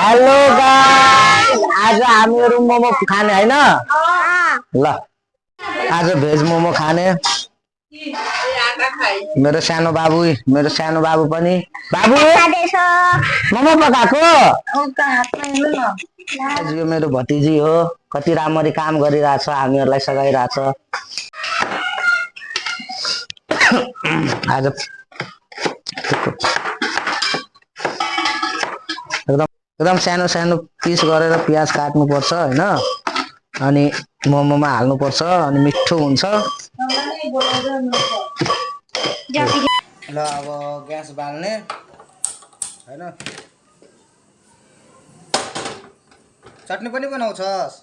Hello guys, आज हामीहरु मोमो खाने हैन ल। आज भेज मोमो खाने। मेरो सानो बाबु पनि बाबु मोमो पकाएको। आज यो मेरो भतिजी हो, कति राम्ररी काम गरिरहेछ, हामीहरुलाई सघाइरहेछ। आज एकदम सानो सानो पिस गरेर प्याज काट्नु पर्छ हैन, अनि मोमोमा हाल्नु पर्छ अनि मिठो हुन्छ। ल अब ग्यास बाल्ने हैन। चटनी पनि बनाउँछस्?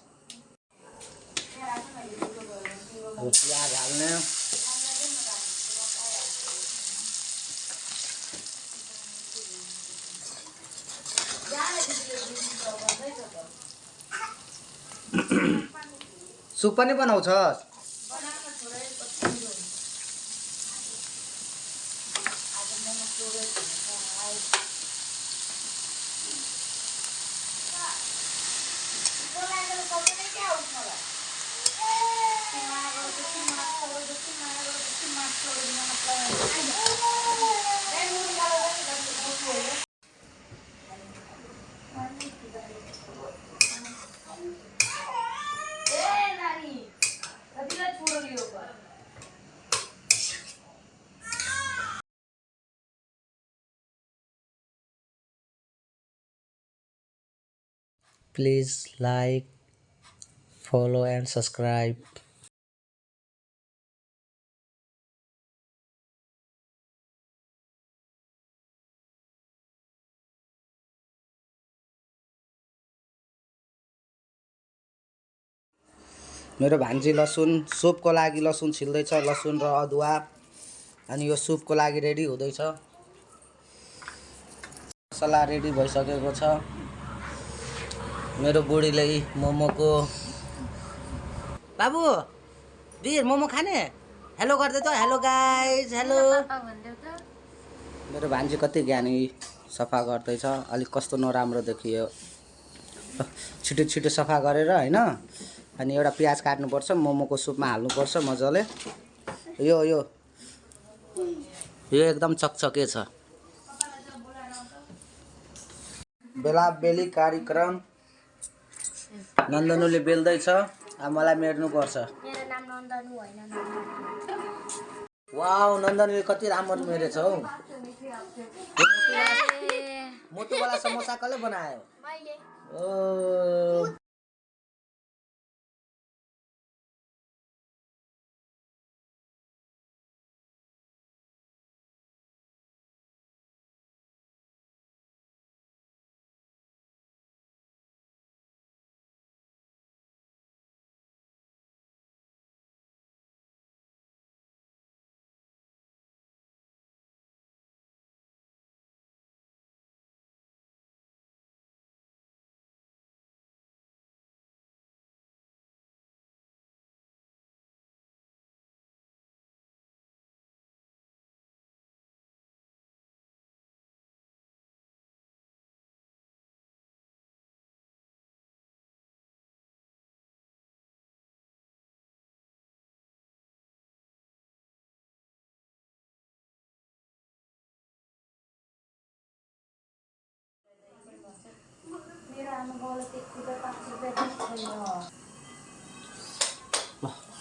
प्याज हाल्ने। सुप पनि बनाउँछस्? Please like, follow and subscribe. मेरो भान्जी लसुन सुपको लागि लसुन छिल्दैछ, लसुन र अदुवा। अनि यो सुपको लागि रेडी हुँदैछ। मसला रेडी भइसकेको छ। मेरो बुढीले मोमोको बाबु वीर मोमो खाने हेलो गर्दै त। Hello guys, hello. मेरो भान्जी कति ज्ञानी, सफा गर्दैछ। अलिक कस्तो नराम्रो देखियो, छिटो छिटो सफा गरेर हैन। अनि एउटा प्याज काट्नुपर्छ, मोमोको सुपमा हाल्नुपर्छ मजाले। यो यो यो एकदम चकचके छ। बेला बेली कार्यक्रम नन्दनुले बेल्दैछ, अब मलाई मेर्नु पर्छ। मेरो नाम नन्दनु हैन, नन्दनु। वाउ, नन्दनुले कति राम्रो मेरेछ हौ। मोटुवाला समोसा कसले बनायो? मैले। ओ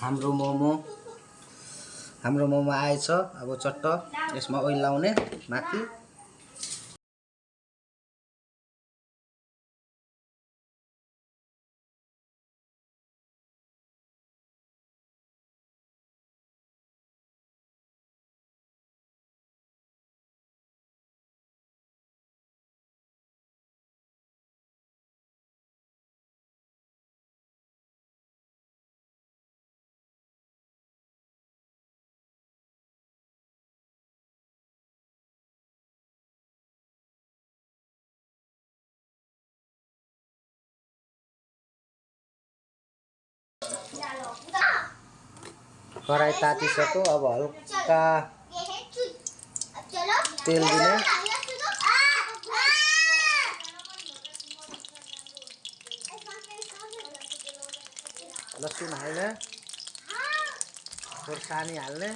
हाम्रो मोमो आएछ। अब चट्ट यसमा ओइल लाउने माथि। कराई तातिसक्यो, अब हल्का तेल दिने। लसुन हाल्ने, खोर्सानी हाल्ने,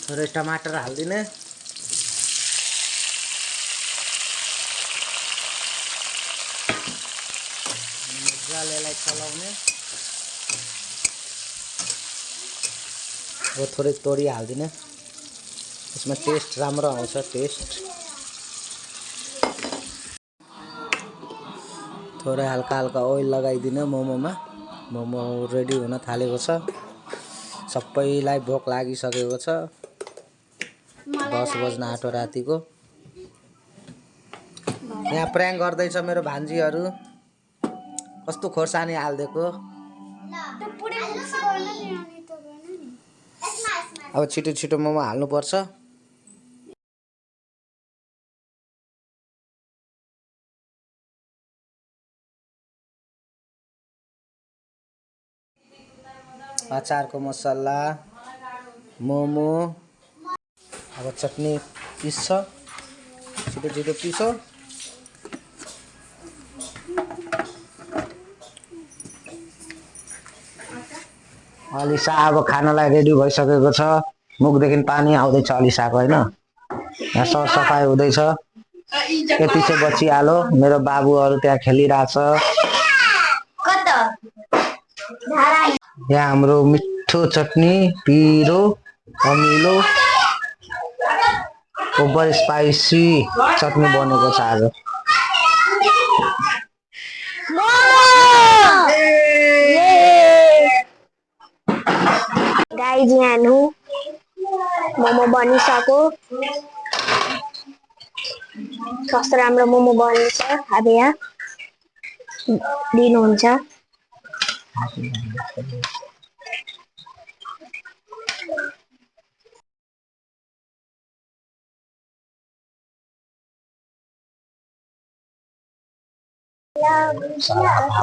थोरै टमाटर हालिदिने, मजाले यसलाई चलाउने। अब थोरै तोरी हालिदिने, यसमा टेस्ट राम्रो आउँछ टेस्ट। थोरै हल्का हल्का ओइल लगाइदिने मोमोमा। मोमो रेडी हुन थालेको छ। सबैलाई भोक लागिसकेको छ। 10 बज्न आँट्यो रातिको। यहाँ प्र्याङ्क गर्दैछ मेरो भान्जीहरू। कस्तो खोर्सानी हालिदिएको। अब छिटो छिटो मोमो हाल्नुपर्छ। अचारको मसला, मोमो, अब चटनी पिस्छ। छिटो छिटो पिसो। अलिसा अब खानालाई रेडी भइसकेको छ। मुखदेखि पानी आउँदैछ अलिसाको होइन। यहाँ सरसफाइ हुँदैछ। यति चाहिँ बचिहाल्यो। मेरो बाबुहरू त्यहाँ खेलिरहेछ। यहाँ हाम्रो मिठो चटनी, पिरो, अमिलो, ओभर स्पाइसी चटनी बनेको छ आज। गाइज यहाँ मोमो बनिसक्यो। कस्तो राम्रो मोमो बनिन्छ। अब यहाँ दिनुहुन्छ।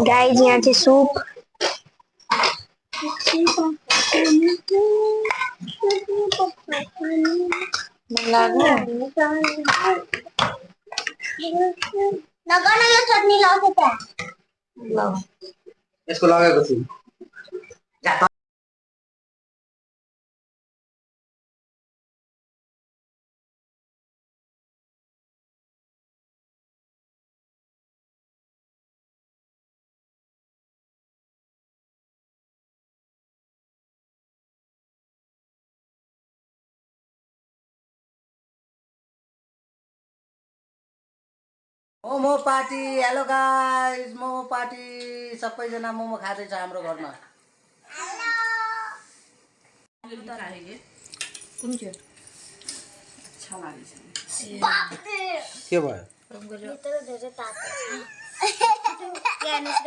गाइज यहाँ चाहिँ सुप। नगर्न यो चटनी लाउँछ त्यहाँ। ल यसको लगाएको छु। Momo party. Hello guys, momo party. सबैजना मोमो खाँदैछ हाम्रो घरमा। के भयो?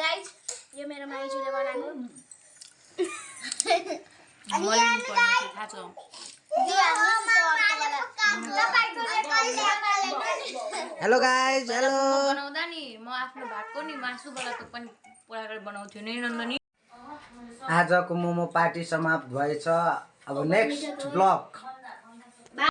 गाइस यो मेरो माइजूले बनाएको। Hello guys, hello. बनाउँदा नि म आफ्नो भातको नि मासुबाट त पनि पुरा बनाउँथ्यो नि नन्दनी। आजको मोमो पार्टी समाप्त भएछ। अब नेक्स्ट ब्लग